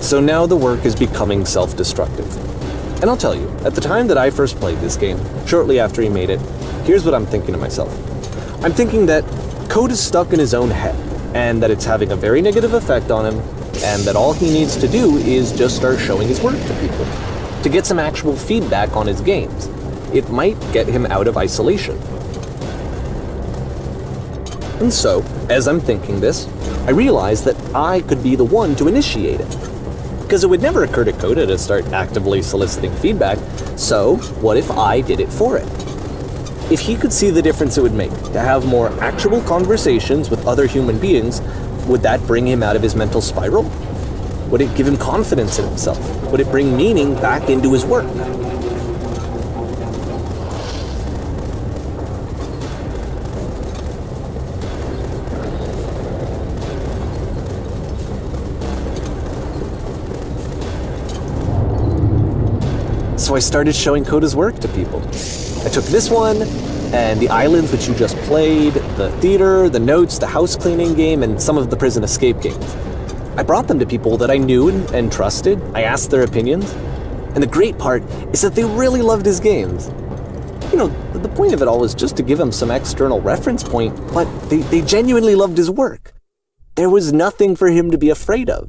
So now the work is becoming self-destructive. And I'll tell you, at the time that I first played this game, shortly after he made it, here's what I'm thinking to myself. I'm thinking that code is stuck in his own head, and that it's having a very negative effect on him, and that all he needs to do is just start showing his work to people, to get some actual feedback on his games. It might get him out of isolation. And so, as I'm thinking this, I realize that I could be the one to initiate it. Because it would never occur to Coda to start actively soliciting feedback, so what if I did it for it? If he could see the difference it would make to have more actual conversations with other human beings, would that bring him out of his mental spiral? Would it give him confidence in himself? Would it bring meaning back into his work? So I started showing Coda's work to people. I took this one, and the islands which you just played, the theater, the notes, the house cleaning game, and some of the prison escape games. I brought them to people that I knew and trusted. I asked their opinions. And the great part is that they really loved his games. You know, the point of it all was just to give him some external reference point, but they genuinely loved his work. There was nothing for him to be afraid of.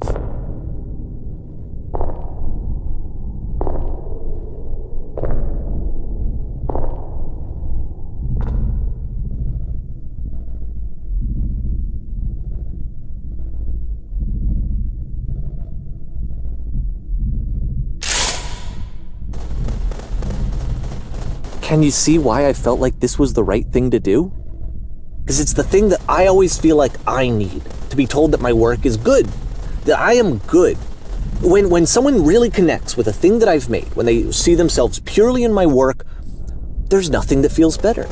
Can you see why I felt like this was the right thing to do? Because it's the thing that I always feel like I need, to be told that my work is good, that I am good. When someone really connects with a thing that I've made, when they see themselves purely in my work, there's nothing that feels better.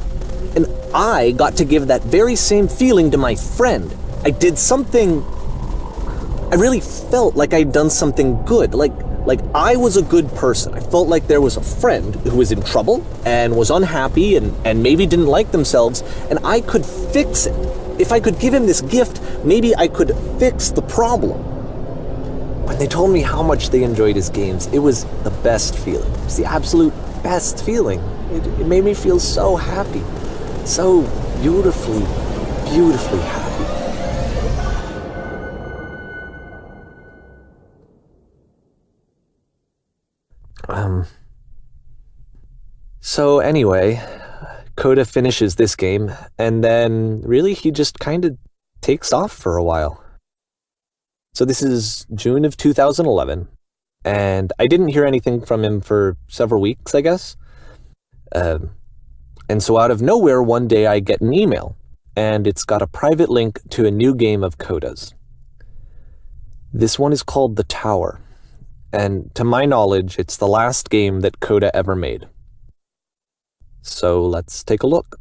And I got to give that very same feeling to my friend. I did something, I really felt like I'd done something good, like I was a good person. I felt like there was a friend who was in trouble and was unhappy and maybe didn't like themselves, and I could fix it. If I could give him this gift, maybe I could fix the problem. When they told me how much they enjoyed his games, it was the best feeling. It was the absolute best feeling. It made me feel so happy, so beautifully, beautifully happy. So anyway, Coda finishes this game, and then really he just kind of takes off for a while. So this is June of 2011, and I didn't hear anything from him for several weeks, I guess. And so out of nowhere, one day I get an email, and it's got a private link to a new game of Coda's. This one is called The Tower, and to my knowledge, it's the last game that Coda ever made. So let's take a look.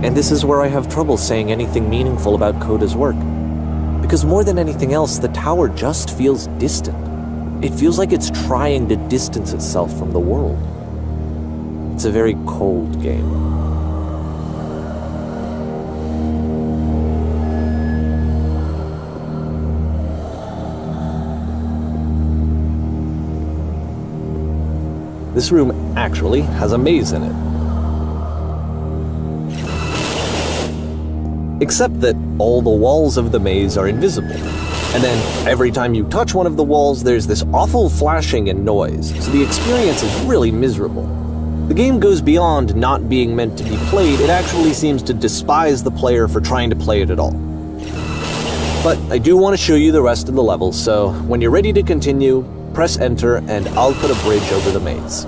And this is where I have trouble saying anything meaningful about Coda's work. Because more than anything else, the tower just feels distant. It feels like it's trying to distance itself from the world. It's a very cold game. This room actually has a maze in it. Except that all the walls of the maze are invisible. And then every time you touch one of the walls, there's this awful flashing and noise, so the experience is really miserable. The game goes beyond not being meant to be played, it actually seems to despise the player for trying to play it at all. But I do want to show you the rest of the levels, so when you're ready to continue, press enter and I'll put a bridge over the maze.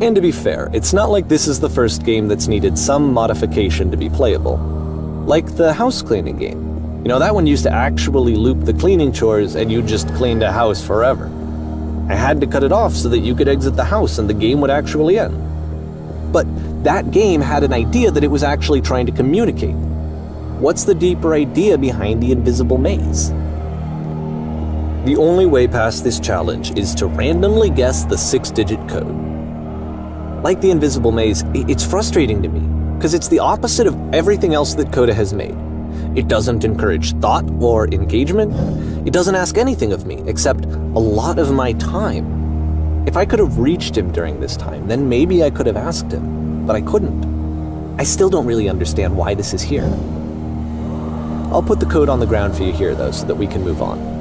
And to be fair, it's not like this is the first game that's needed some modification to be playable. Like the house cleaning game. You know, that one used to actually loop the cleaning chores and you just cleaned a house forever. I had to cut it off so that you could exit the house and the game would actually end. But that game had an idea that it was actually trying to communicate. What's the deeper idea behind the invisible maze? The only way past this challenge is to randomly guess the 6-digit code. Like the invisible maze, it's frustrating to me, because it's the opposite of everything else that Coda has made. It doesn't encourage thought or engagement. It doesn't ask anything of me, except a lot of my time. If I could have reached him during this time, then maybe I could have asked him, but I couldn't. I still don't really understand why this is here. I'll put the code on the ground for you here, though, so that we can move on.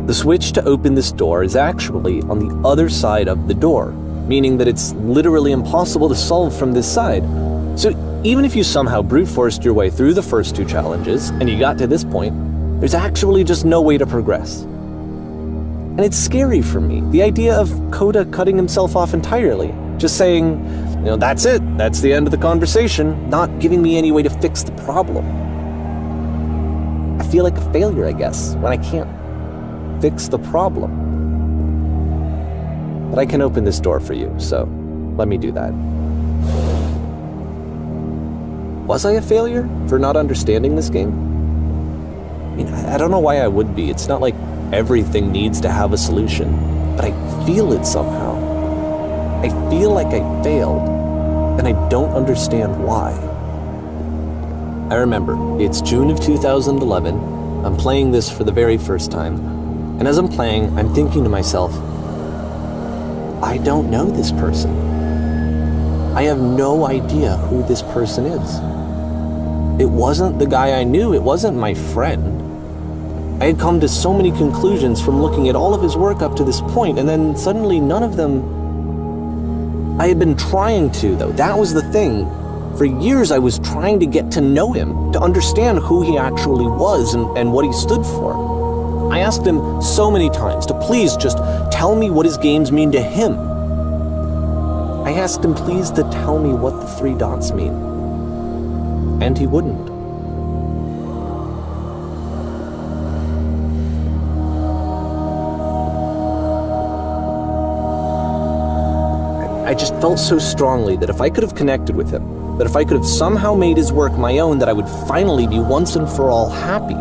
The switch to open this door is actually on the other side of the door, meaning that it's literally impossible to solve from this side. So even if you somehow brute forced your way through the first 2 challenges and you got to this point, there's actually just no way to progress. And it's scary for me, the idea of Coda cutting himself off entirely, just saying, you know, that's it, that's the end of the conversation, not giving me any way to fix the problem. I feel like a failure, I guess, when I can't fix the problem. But I can open this door for you, so let me do that. Was I a failure for not understanding this game? I mean, I don't know why I would be. It's not like everything needs to have a solution, but I feel it somehow. I feel like I failed, and I don't understand why. I remember, it's June of 2011. I'm playing this for the very first time. And as I'm playing, I'm thinking to myself, I don't know this person. I have no idea who this person is. It wasn't the guy I knew, it wasn't my friend. I had come to so many conclusions from looking at all of his work up to this point, and then suddenly none of them... I had been trying to, though. That was the thing. For years I was trying to get to know him, to understand who he actually was and what he stood for. I asked him so many times to please just tell me what his games mean to him. I asked him please to tell me what the 3 dots mean. And he wouldn't. I just felt so strongly that if I could have connected with him, that if I could have somehow made his work my own, that I would finally be once and for all happy.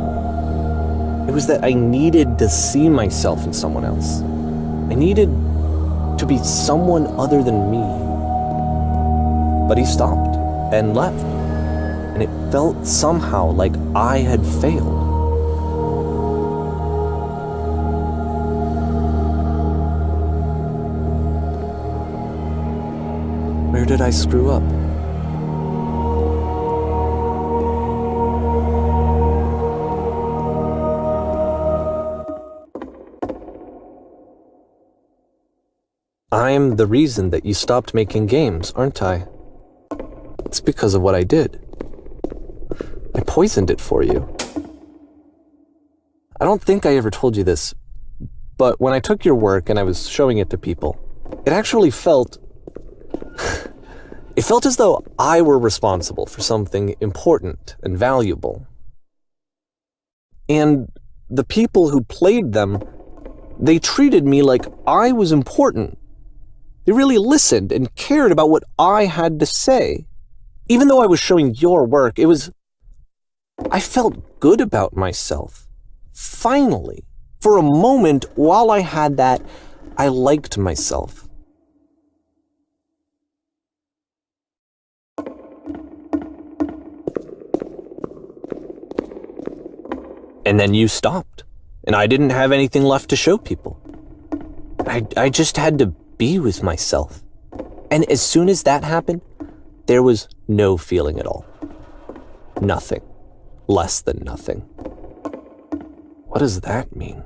It was that I needed to see myself in someone else. I needed to be someone other than me. But he stopped and left, and it felt somehow like I had failed. Where did I screw up? I'm the reason that you stopped making games, aren't I? It's because of what I did. I poisoned it for you. I don't think I ever told you this, but when I took your work and I was showing it to people, it actually felt... it felt as though I were responsible for something important and valuable. And the people who played them, they treated me like I was important. They really listened and cared about what I had to say. Even though I was showing your work, I felt good about myself. Finally. For a moment, while I had that, I liked myself. And then you stopped, and I didn't have anything left to show people. I just had to be with myself. And as soon as that happened, there was no feeling at all. Nothing. Less than nothing. What does that mean?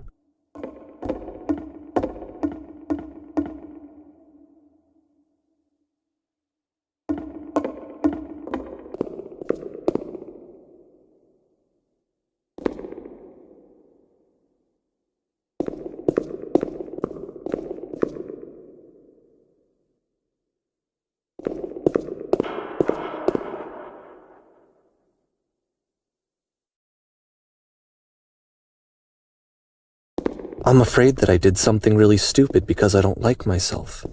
I'm afraid that I did something really stupid because I don't like myself.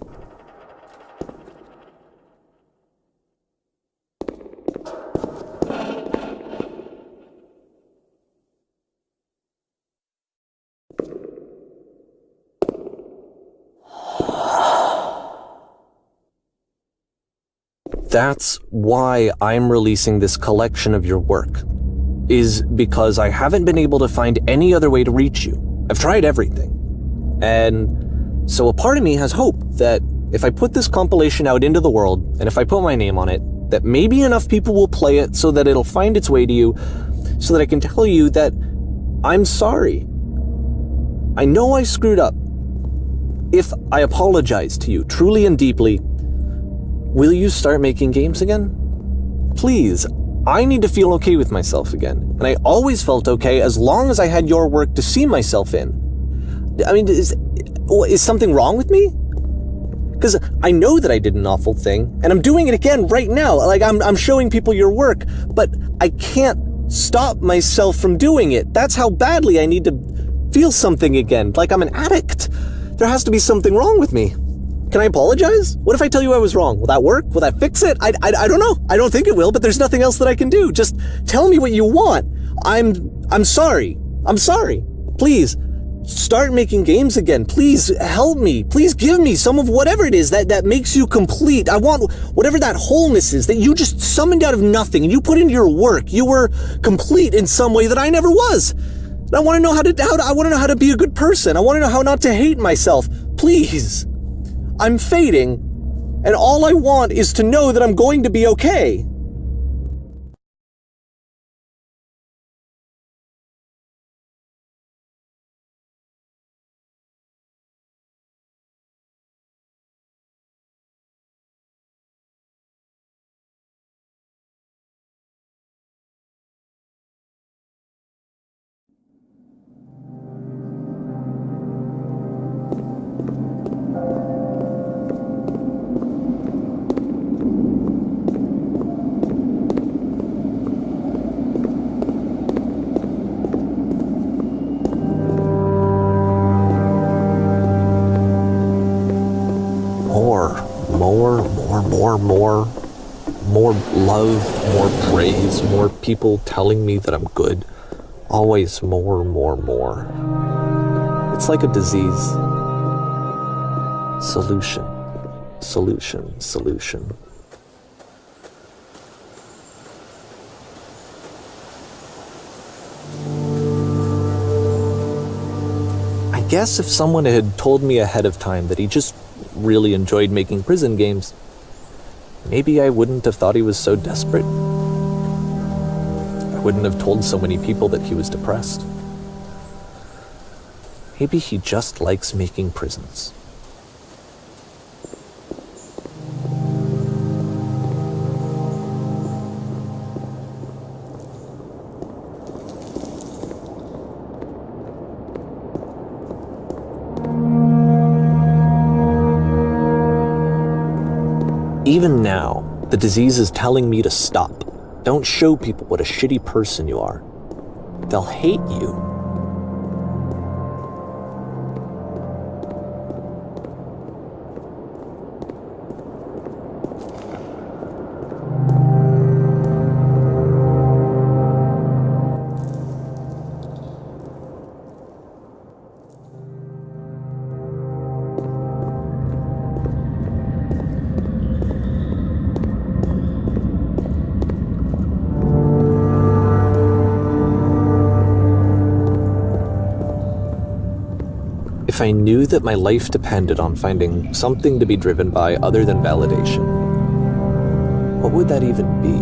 That's why I'm releasing this collection of your work, is because I haven't been able to find any other way to reach you. I've tried everything. And so a part of me has hope that if I put this compilation out into the world, and if I put my name on it, that maybe enough people will play it so that it'll find its way to you, so that I can tell you that I'm sorry. I know I screwed up. If I apologize to you truly and deeply, will you start making games again? Please, I need to feel okay with myself again. And I always felt okay as long as I had your work to see myself in. I mean, is something wrong with me? Because I know that I did an awful thing, and I'm doing it again right now. Like, I'm showing people your work, but I can't stop myself from doing it. That's how badly I need to feel something again, like I'm an addict. There has to be something wrong with me. Can I apologize? What if I tell you I was wrong? Will that work? Will that fix it? I don't know. I don't think it will, but there's nothing else that I can do. Just tell me what you want. I'm sorry. I'm sorry. Please, start making games again. Please help me. Please give me some of whatever it is that makes you complete. I want whatever that wholeness is that you just summoned out of nothing and you put into your work. You were complete in some way that I never was. And I want to know I want to know how to be a good person. I want to know how not to hate myself. Please. I'm fading, and all I want is to know that I'm going to be okay. More love, more praise, more people telling me that I'm good. Always more. It's like a disease. Solution. I guess if someone had told me ahead of time that he just really enjoyed making prison games, maybe I wouldn't have thought he was so desperate. I wouldn't have told so many people that he was depressed. Maybe he just likes making prisons. Even now, the disease is telling me to stop. Don't show people what a shitty person you are. They'll hate you. If I knew that my life depended on finding something to be driven by other than validation, what would that even be?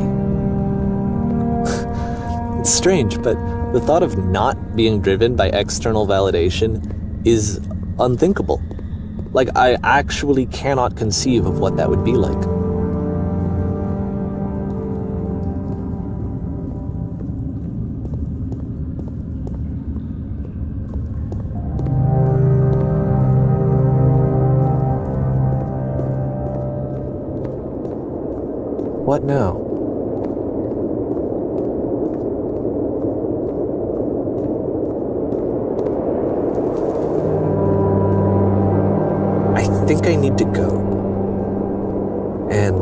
It's strange, but the thought of not being driven by external validation is unthinkable. Like, I actually cannot conceive of what that would be like. What now? I think I need to go. And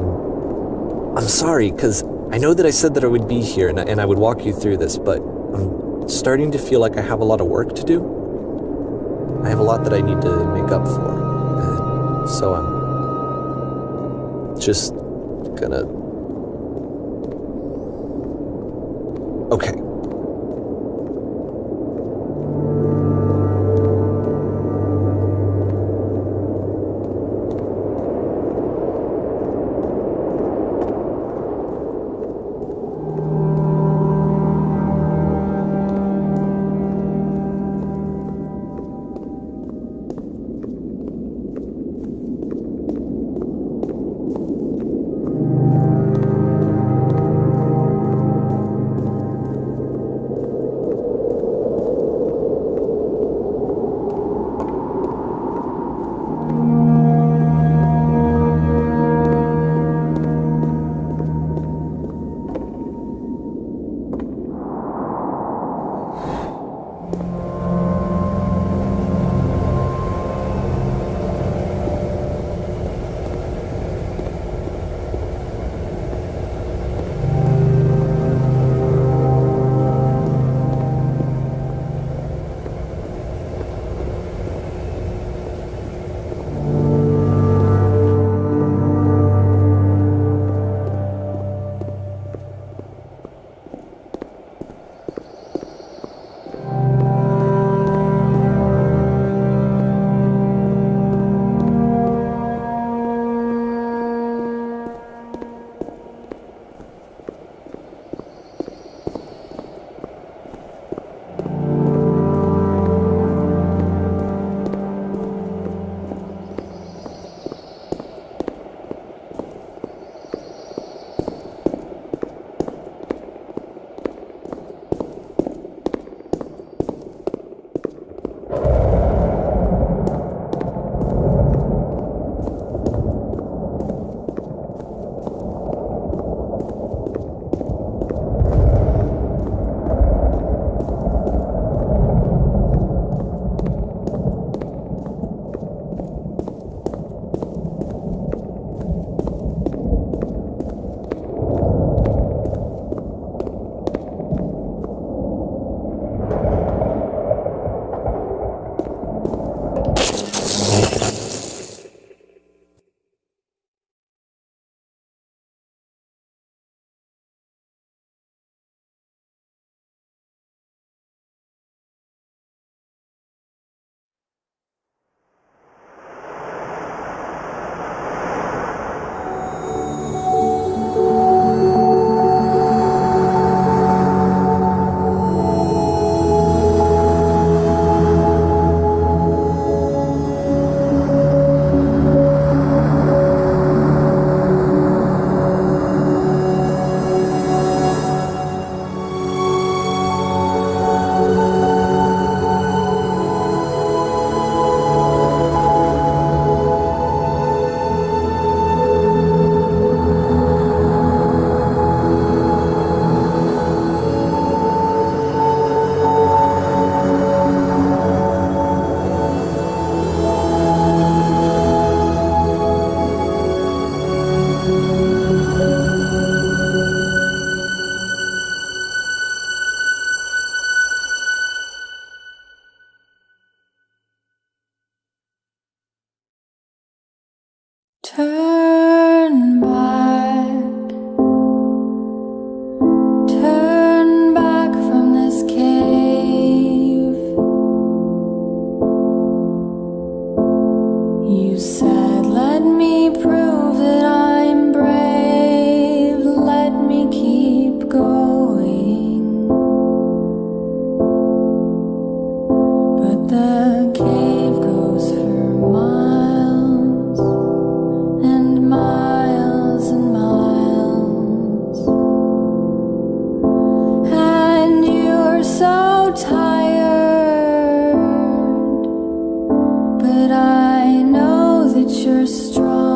I'm sorry, because I know that I said that I would be here and I would walk you through this, but I'm starting to feel like I have a lot of work to do. I have a lot that I need to make up for. And so I'm just gonna... Okay. But I know that you're strong.